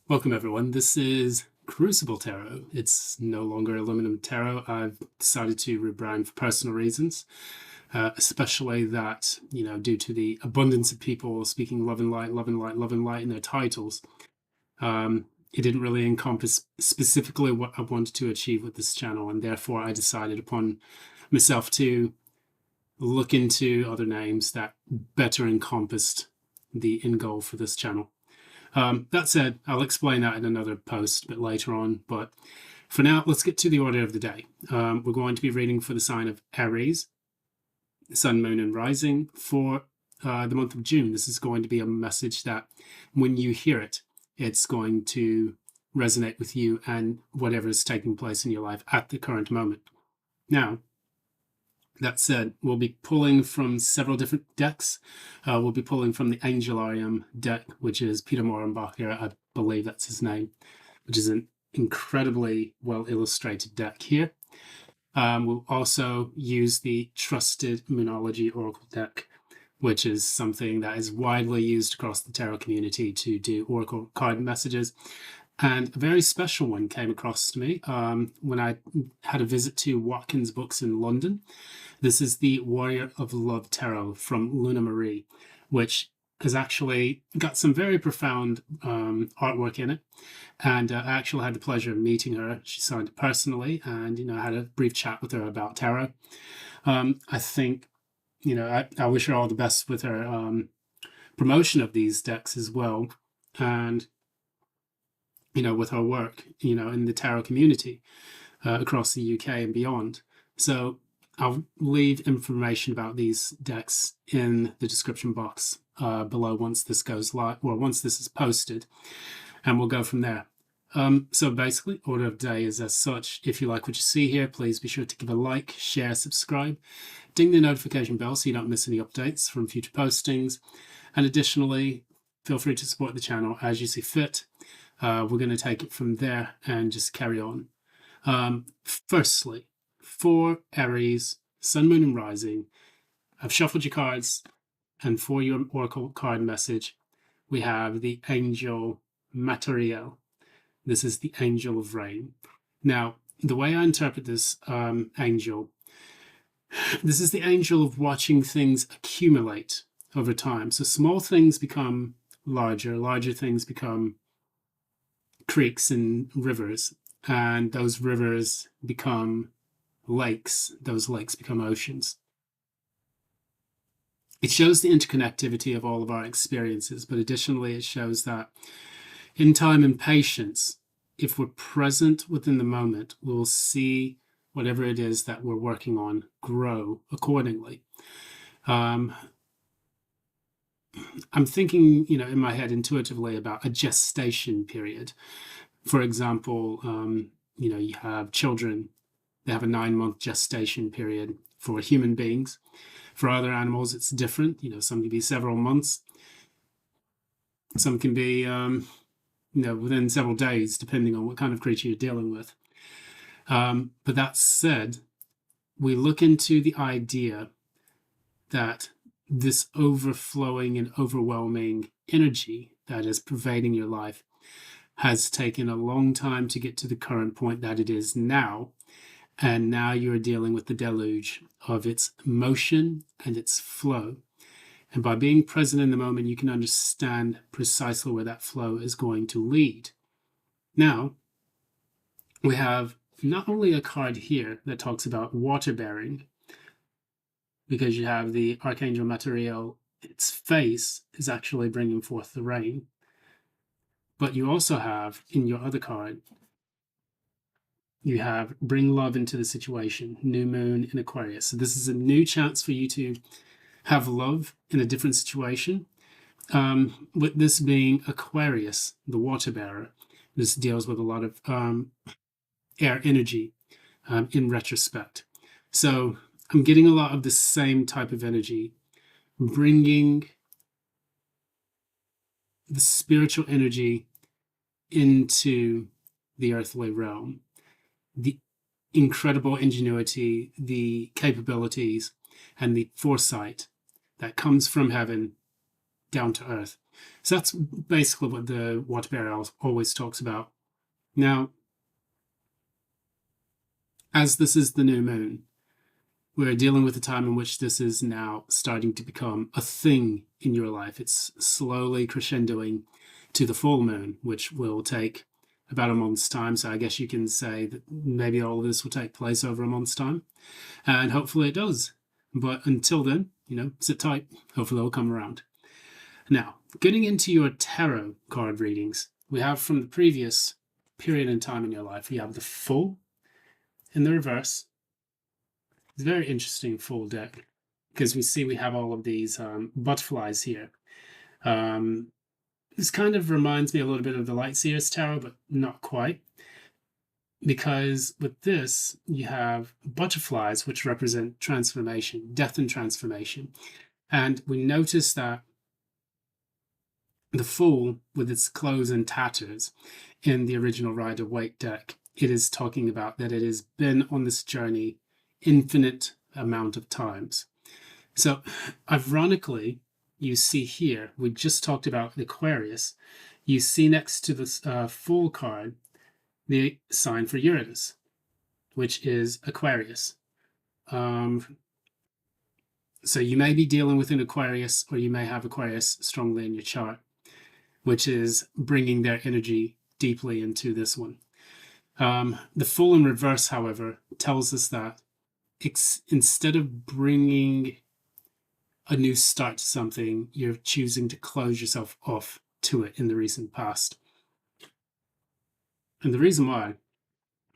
Welcome, everyone. This is Crucible Tarot. It's no longer Aluminum Tarot. I've decided to rebrand for personal reasons, especially that, due to the abundance of people speaking love and light, love and light, love and light in their titles, it didn't really encompass specifically what I wanted to achieve with this channel. And therefore, I decided upon myself to look into other names that better encompassed the end goal for this channel. That said, I'll explain that in another post a bit later on, but for now, let's get to the order of the day. We're going to be reading for the sign of Aries, Sun, Moon, and Rising for the month of June. This is going to be a message that when you hear it, it's going to resonate with you and whatever is taking place in your life at the current moment. Now, that said, we'll be pulling from several different decks. We'll be pulling from the Angelarium deck, which is Peter Morenbacher, I believe that's his name, which is an incredibly well illustrated deck here. We'll also use the Trusted Moonology Oracle deck, which is something that is widely used across the tarot community to do oracle card messages. And a very special one came across to me when I had a visit to Watkins Books in London. This is the Warrior of Love Tarot from Luna Marie, which has actually got some very profound artwork in it. And I actually had the pleasure of meeting her. She signed it personally, and I had a brief chat with her about tarot. I think, I wish her all the best with her promotion of these decks as well, and with her work, in the tarot community across the UK and beyond. So I'll leave information about these decks in the description box below once this goes live, or once this is posted, and we'll go from there. So basically, order of day is as such. If you like what you see here, please be sure to give a like, share, subscribe, ding the notification bell so you don't miss any updates from future postings. And additionally, feel free to support the channel as you see fit. We're going to take it from there and just carry on. Firstly, for Aries, Sun, Moon, and Rising, I've shuffled your cards, and for your oracle card message, we have the Angel Materiel. This is the Angel of Rain. Now, the way I interpret this angel, this is the angel of watching things accumulate over time. So small things become larger, larger things become creeks and rivers, and those rivers become lakes, those lakes become oceans. It shows the interconnectivity of all of our experiences, but additionally it shows that in time and patience, if we're present within the moment, we'll see whatever it is that we're working on grow accordingly. I'm thinking, in my head intuitively about a gestation period. For example, you have children, they have a 9-month gestation period for human beings. For other animals, it's different. Some can be several months. Some can be, within several days, depending on what kind of creature you're dealing with. But that said, we look into the idea that this overflowing and overwhelming energy that is pervading your life has taken a long time to get to the current point that it is now. And now you're dealing with the deluge of its motion and its flow. And by being present in the moment, you can understand precisely where that flow is going to lead. Now, we have not only a card here that talks about water bearing, because you have the Archangel Materiel, its face is actually bringing forth the rain. But you also have, in your other card, you have bring love into the situation, new moon in Aquarius. So this is a new chance for you to have love in a different situation. With this being Aquarius, the water bearer, this deals with a lot of air energy in retrospect. So I'm getting a lot of the same type of energy, bringing the spiritual energy into the earthly realm. The incredible ingenuity, the capabilities, and the foresight that comes from heaven down to earth So that's basically what the water bear always talks about. Now, as this is the new moon, we're dealing with a time in which this is now starting to become a thing in your life. It's slowly crescendoing to the full moon, which will take about a month's time. So I guess you can say that maybe all of this will take place over a month's time. And hopefully it does. But until then, sit tight. Hopefully it'll come around. Now, getting into your tarot card readings, we have from the previous period in time in your life, we have the Fool in the reverse. It's a very interesting full deck because we have all of these butterflies here. This kind of reminds me a little bit of the Lightseer's Tarot, but not quite. Because with this, you have butterflies, which represent transformation, death and transformation. And we notice that the Fool, with its clothes and tatters, in the original Rider-Waite deck, it is talking about that it has been on this journey infinite amount of times. So, ironically, you see here, we just talked about Aquarius. You see next to this Fool card, the sign for Uranus, which is Aquarius. So you may be dealing with an Aquarius, or you may have Aquarius strongly in your chart, which is bringing their energy deeply into this one. The Fool in reverse, however, tells us that instead of bringing a new start to something, you're choosing to close yourself off to it in the recent past. And the reason why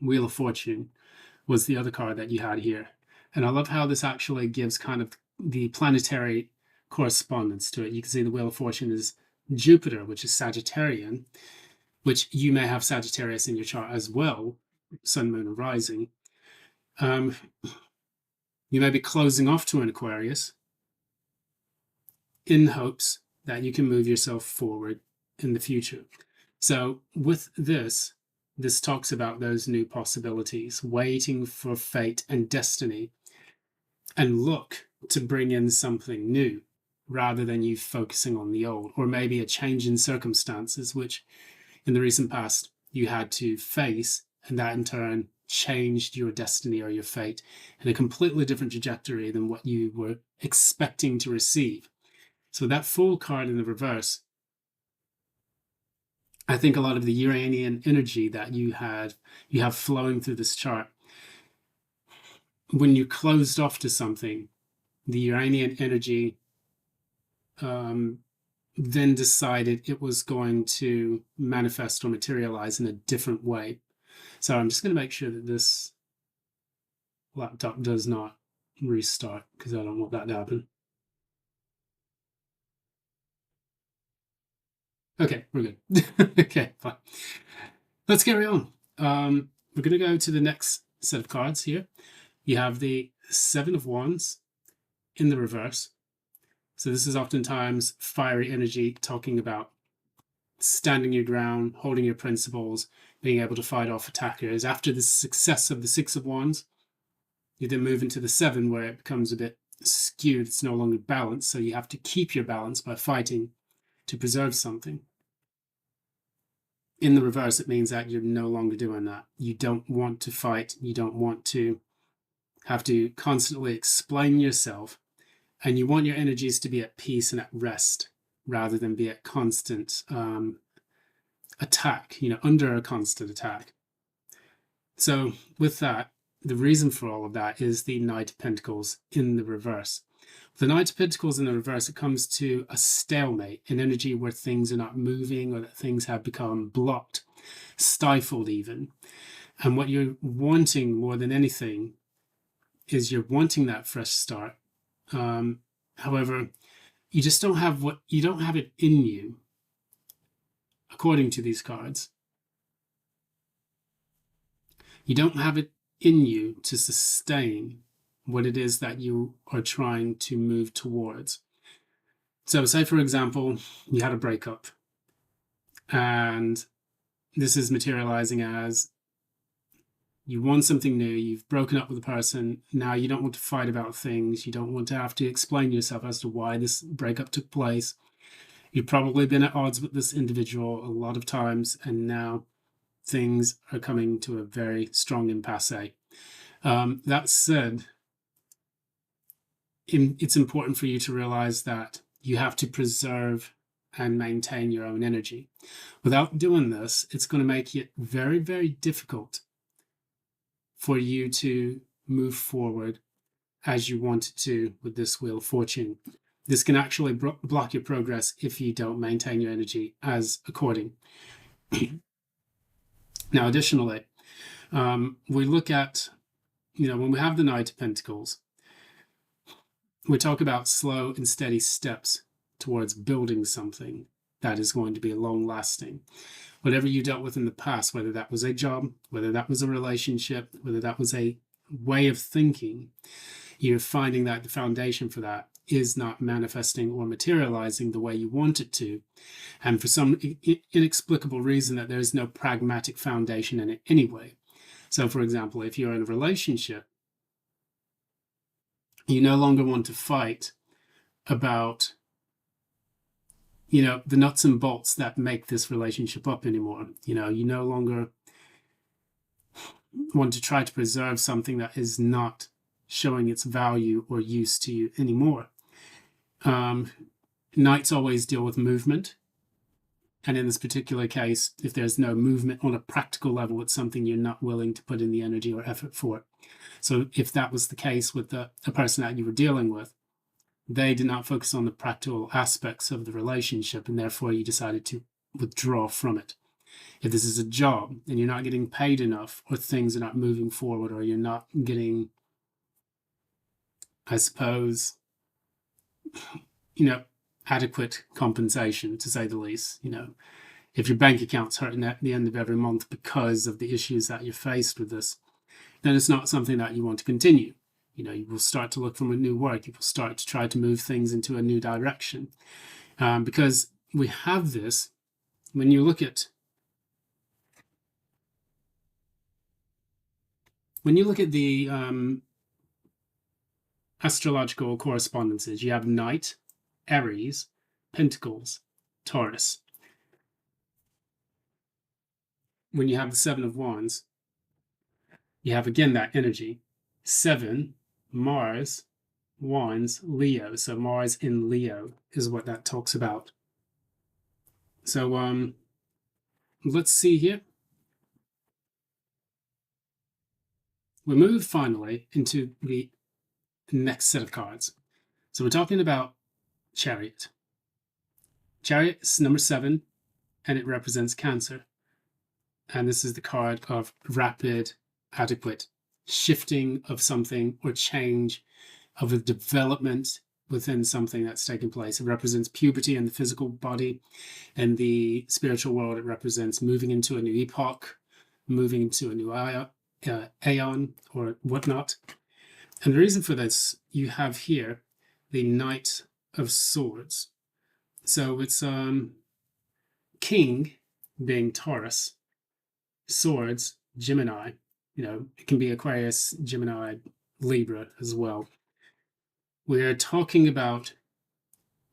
Wheel of Fortune was the other card that you had here. And I love how this actually gives kind of the planetary correspondence to it. You can see the Wheel of Fortune is Jupiter, which is Sagittarian, which you may have Sagittarius in your chart as well, Sun, Moon, and Rising. You may be closing off to an Aquarius in hopes that you can move yourself forward in the future. So with this talks about those new possibilities, waiting for fate and destiny, and look to bring in something new rather than you focusing on the old, or maybe a change in circumstances, which in the recent past you had to face, and that in turn changed your destiny or your fate in a completely different trajectory than what you were expecting to receive. So that Fool card in the reverse, I think a lot of the Uranian energy that you have flowing through this chart, when you closed off to something, the Uranian energy then decided it was going to manifest or materialize in a different way. So I'm just going to make sure that this laptop does not restart, because I don't want that to happen. Okay, we're good. Okay, fine. Let's carry on. We're going to go to the next set of cards here. You have the Seven of Wands in the reverse. So this is oftentimes fiery energy, talking about standing your ground, holding your principles, being able to fight off attackers. After the success of the Six of Wands, you then move into the Seven, where it becomes a bit skewed. It's no longer balanced, so you have to keep your balance by fighting to preserve something. In the reverse, it means that you're no longer doing that. You don't want to fight. You don't want to have to constantly explain yourself. And you want your energies to be at peace and at rest, rather than be at constant attack, under a constant attack. So with that, the reason for all of that is the Knight of Pentacles in the reverse. The Knight of Pentacles in the reverse, it comes to a stalemate, an energy where things are not moving, or that things have become blocked, stifled even. And what you're wanting more than anything is you're wanting that fresh start. However, you just don't have it in you, according to these cards. You don't have it in you to sustain what it is that you are trying to move towards. So say, for example, you had a breakup, and this is materializing as you want something new, you've broken up with a person, now you don't want to fight about things, you don't want to have to explain yourself as to why this breakup took place. You've probably been at odds with this individual a lot of times, and now things are coming to a very strong impasse. That said, it's important for you to realize that you have to preserve and maintain your own energy. Without doing this, it's going to make it very, very difficult for you to move forward as you want to with this Wheel of Fortune. This can actually block your progress if you don't maintain your energy as according. Now, additionally, we look at, when we have the Knight of Pentacles, we talk about slow and steady steps towards building something that is going to be long lasting. Whatever you dealt with in the past, whether that was a job, whether that was a relationship, whether that was a way of thinking, you're finding that the foundation for that is not manifesting or materializing the way you want it to. And for some inexplicable reason that there is no pragmatic foundation in it anyway. So, for example, if you're in a relationship, you no longer want to fight about, the nuts and bolts that make this relationship up anymore. You no longer want to try to preserve something that is not showing its value or use to you anymore. Knights always deal with movement. And in this particular case, if there's no movement on a practical level, it's something you're not willing to put in the energy or effort for. So if that was the case with a person that you were dealing with, they did not focus on the practical aspects of the relationship, and therefore you decided to withdraw from it. If this is a job and you're not getting paid enough, or things are not moving forward, or you're not getting, I suppose, adequate compensation, to say the least, if your bank account's hurting at the end of every month because of the issues that you're faced with this, then it's not something that you want to continue. You will start to look for new work. You will start to try to move things into a new direction. Because we have this, when you look at the astrological correspondences, you have Knight, Aries, Pentacles, Taurus. When you have the Seven of Wands, you have again that energy. 7, Mars, Wands, Leo. So Mars in Leo is what that talks about. So let's see here. We move finally into the next set of cards. So we're talking about Chariot. Chariot is number 7, and it represents Cancer. And this is the card of rapid, adequate shifting of something or change of a development within something that's taking place. It represents puberty in the physical body. In the spiritual world, it represents moving into a new epoch, moving into a new aeon or whatnot. And the reason for this, you have here the Knight of Swords. So it's King being Taurus, Swords, Gemini. It can be Aquarius, Gemini, Libra as well. We're talking about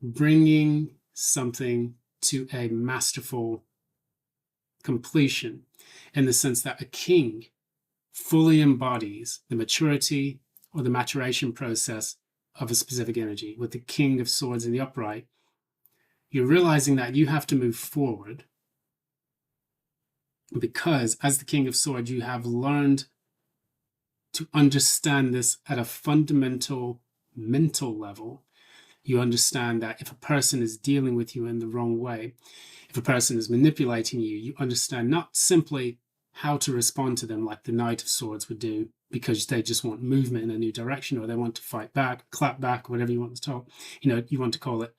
bringing something to a masterful completion, in the sense that a king fully embodies the maturity or the maturation process of a specific energy. With the King of Swords in the upright, you're realizing that you have to move forward, because as the King of Swords, you have learned to understand this at a fundamental mental level. You understand that if a person is dealing with you in the wrong way, if a person is manipulating you, you understand not simply how to respond to them like the Knight of Swords would do, because they just want movement in a new direction, or they want to fight back, clap back, whatever you want to talk, you want to call it.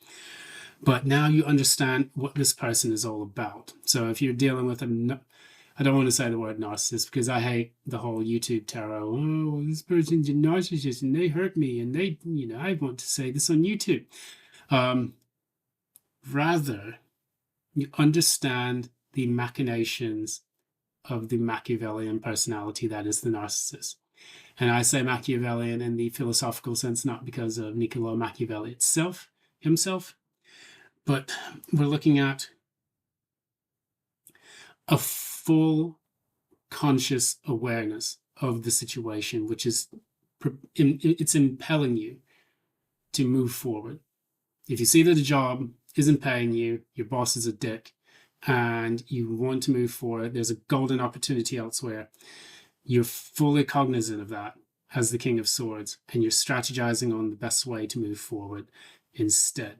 But now you understand what this person is all about. So if you're dealing with I don't want to say the word narcissist, because I hate the whole YouTube tarot. Oh, this person's a narcissist and they hurt me, and they, I want to say this on YouTube. Rather, you understand the machinations of the Machiavellian personality that is the narcissist. And I say Machiavellian in the philosophical sense, not because of Niccolo Machiavelli himself, But we're looking at a full conscious awareness of the situation, which is it's impelling you to move forward. If you see that a job isn't paying you, your boss is a dick, and you want to move forward, there's a golden opportunity elsewhere, you're fully cognizant of that as the King of Swords, and you're strategizing on the best way to move forward instead.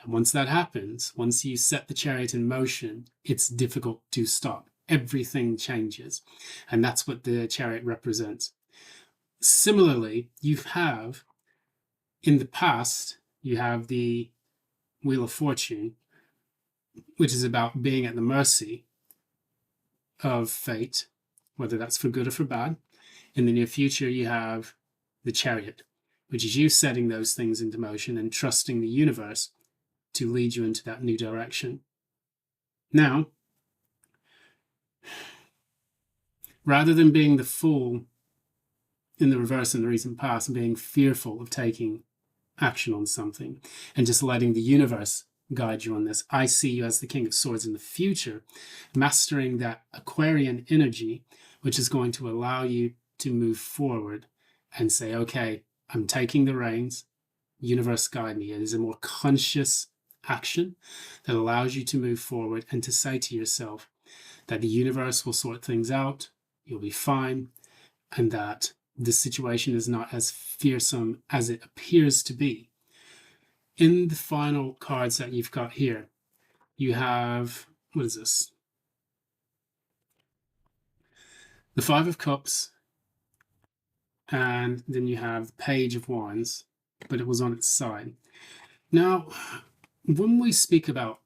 And once that happens, once you set the chariot in motion, it's difficult to stop. Everything changes. And that's what the chariot represents. Similarly, you have, in the past, you have the Wheel of Fortune, which is about being at the mercy of fate, whether that's for good or for bad. In the near future, you have the chariot, which is you setting those things into motion and trusting the universe to lead you into that new direction. Now, rather than being the fool in the reverse in the recent past and being fearful of taking action on something and just letting the universe guide you on this, I see you as the King of Swords in the future, mastering that Aquarian energy, which is going to allow you to move forward and say, okay, I'm taking the reins, universe guide me. It is a more conscious action that allows you to move forward and to say to yourself that the universe will sort things out, you'll be fine, and that the situation is not as fearsome as it appears to be. In the final cards that you've got here, you have, what is this? The Five of Cups, and then you have the Page of Wands, but it was on its side. Now, when we speak about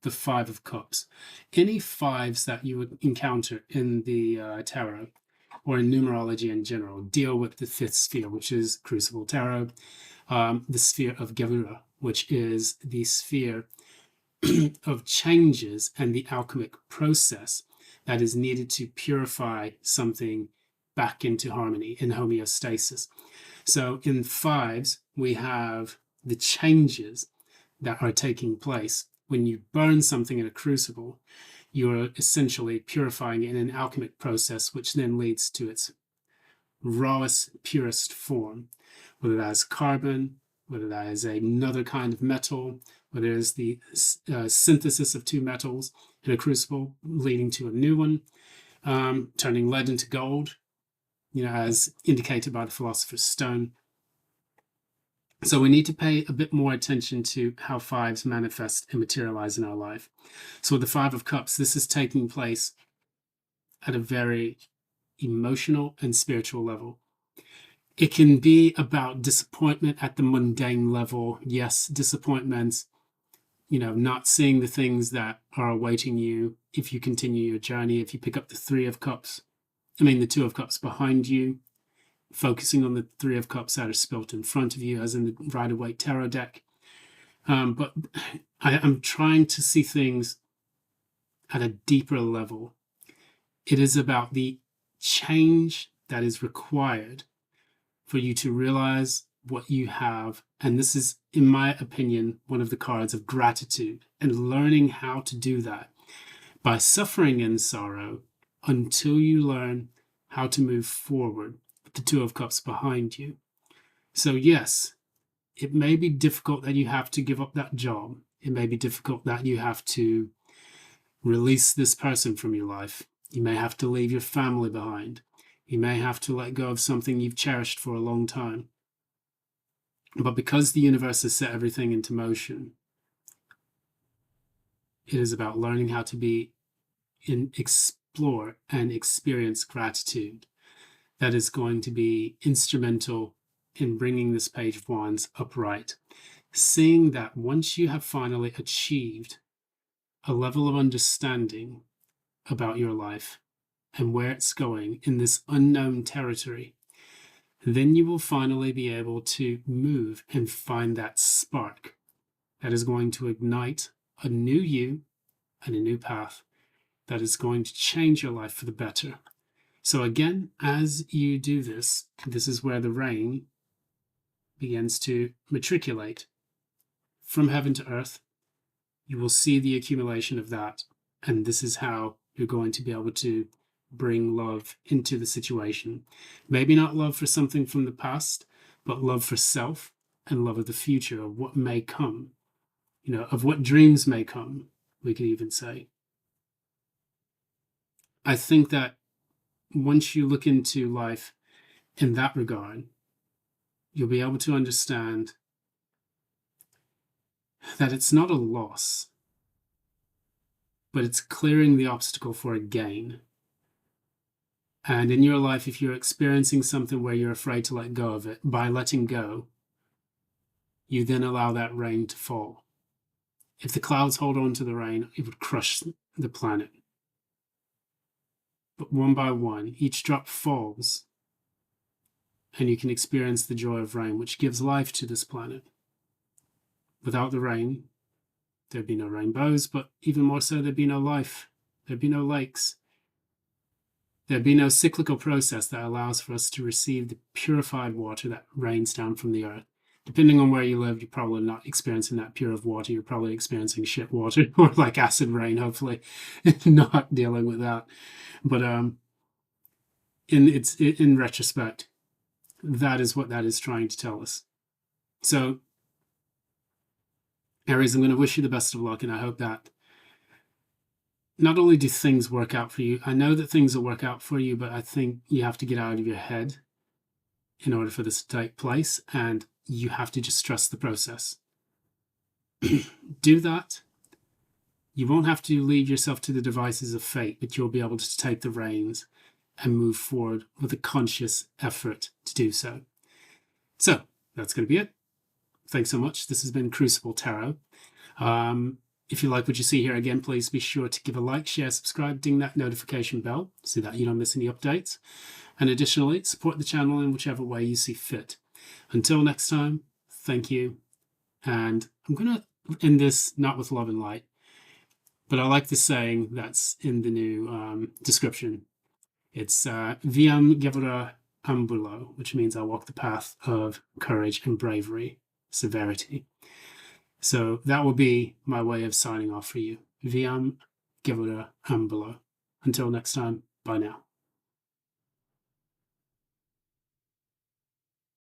the Five of Cups, any fives that you would encounter in the tarot or in numerology in general deal with the fifth sphere, which is Crucible Tarot, the sphere of Gevura, which is the sphere of changes and the alchemic process that is needed to purify something back into harmony, in homeostasis. So in fives, we have the changes that are taking place. When you burn something in a crucible, you're essentially purifying it in an alchemic process, which then leads to its rawest, purest form, whether that is carbon, whether that is another kind of metal, whether it is the synthesis of two metals in a crucible, leading to a new one, turning lead into gold, as indicated by the Philosopher's Stone. So we need to pay a bit more attention to how fives manifest and materialize in our life. So with the Five of Cups, this is taking place at a very emotional and spiritual level. It can be about disappointment at the mundane level. Yes, disappointments, not seeing the things that are awaiting you if you continue your journey. If you pick up the the Two of Cups behind you, focusing on the Three of Cups that are spilt in front of you, as in the Rider-Waite Tarot deck. But I'm trying to see things at a deeper level. It is about the change that is required for you to realize what you have. And this is, in my opinion, one of the cards of gratitude, and learning how to do that by suffering in sorrow until you learn how to move forward with the Two of Cups behind you. So yes, it may be difficult that you have to give up that job. It may be difficult that you have to release this person from your life. You may have to leave your family behind. You may have to let go of something you've cherished for a long time. But because the universe has set everything into motion, it is about learning how to explore and experience gratitude. That is going to be instrumental in bringing this Page of Wands upright. Seeing that once you have finally achieved a level of understanding about your life and where it's going in this unknown territory, then you will finally be able to move and find that spark that is going to ignite a new you and a new path that is going to change your life for the better. So again, as you do this, this is where the rain begins to matriculate from heaven to earth, you will see the accumulation of that. And this is how you're going to be able to bring love into the situation. Maybe not love for something from the past, but love for self and love of the future, of what may come, of what dreams may come, we could even say. I think that once you look into life in that regard, you'll be able to understand that it's not a loss, but it's clearing the obstacle for a gain. And in your life, if you're experiencing something where you're afraid to let go of it, by letting go, you then allow that rain to fall. If the clouds hold on to the rain, it would crush the planet. But one by one, each drop falls, and you can experience the joy of rain, which gives life to this planet. Without the rain, there'd be no rainbows, but even more so, there'd be no life. There'd be no lakes. There'd be no cyclical process that allows for us to receive the purified water that rains down from the earth. Depending on where you live, you're probably not experiencing that pure of water. You're probably experiencing shit water or like acid rain, hopefully, not dealing with that. But in retrospect, that is what that is trying to tell us. So, Aries, I'm going to wish you the best of luck, and I hope that not only do things work out for you, I know that things will work out for you, but I think you have to get out of your head in order for this to take place, and you have to just trust the process. Do that. You won't have to leave yourself to the devices of fate, but you'll be able to take the reins and move forward with a conscious effort to do so. So that's going to be it. Thanks so much. This has been Crucible Tarot. If you like what you see here, again, please be sure to give a like, share, subscribe, ding that notification bell so that you don't miss any updates. And additionally, support the channel in whichever way you see fit. Until next time, thank you. And I'm going to end this not with love and light, but I like the saying that's in the new description. It's Viam Gevura Ambulo, which means I walk the path of courage and bravery, severity. So that will be my way of signing off for you. Viam Gevura Ambulo. Until next time, bye now.